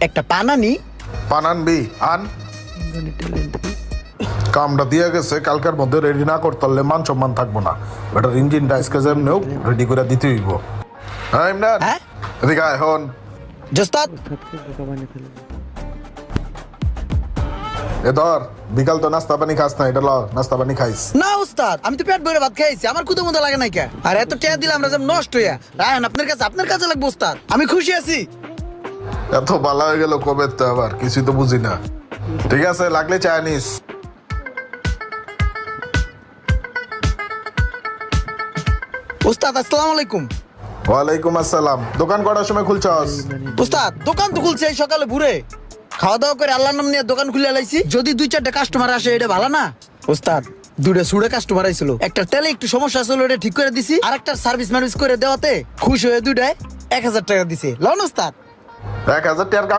একটা পান আনি। পান আনবি আন। কামটা দিয়ে গেছে, কালকের মধ্যে রেডি না করতে পারলে মান সম্মান থাকবো না। বেটার ইঞ্জিনটা আজকে যেমনি হোক রেডি করে দিতে হইব। হ্যাঁ ইমরান, হ্যাঁ? এদিকে আয় হন। জোস্তাদ এ ধর, বিকাল তো নাস্তা পানি খাস না, এটা ল নাস্তা পানি খাইস। না উস্তাদ, আমি তো পেট ভরে ভাত খাইছি, আমার কুতো মতো লাগে নাই কে। আর এত টেয়া দিলাম আমরা যেন নষ্ট হইয়া। রায়হান আপনার কাছে লাগবে উস্তাদ, আমি খুশি আছি। এত ভালো হয়ে গেল কবে তো, আবার কিছুই তো বুঝি না। ঠিক আছে, লাগলে চা নিস। উস্তাদ আসসালামু আলাইকুম। ওয়ালাইকুম আসসালাম। দোকান কটার সময় খুলছস? উস্তাদ দোকান তো খুলছে এই সকালে ভোরে, খাওয়া দাওয়া করে আল্লাহর নাম নিয়ে দোকান খুলে লাইছি। যদি 2-4টা কাস্টমার আসে এটা ভালো না উস্তাদ। দুটো সুড়ে কাস্টমার আইছিল, একটা তেলে একটু সমস্যা ছিল, ওটা ঠিক করে দিছি। আর একটা সার্ভিস মার্ভিস করে দেওয়াতে খুশি হয়ে দুটায় 1000 টাকা দিছে। লন উস্তাদ। 1000 টাকার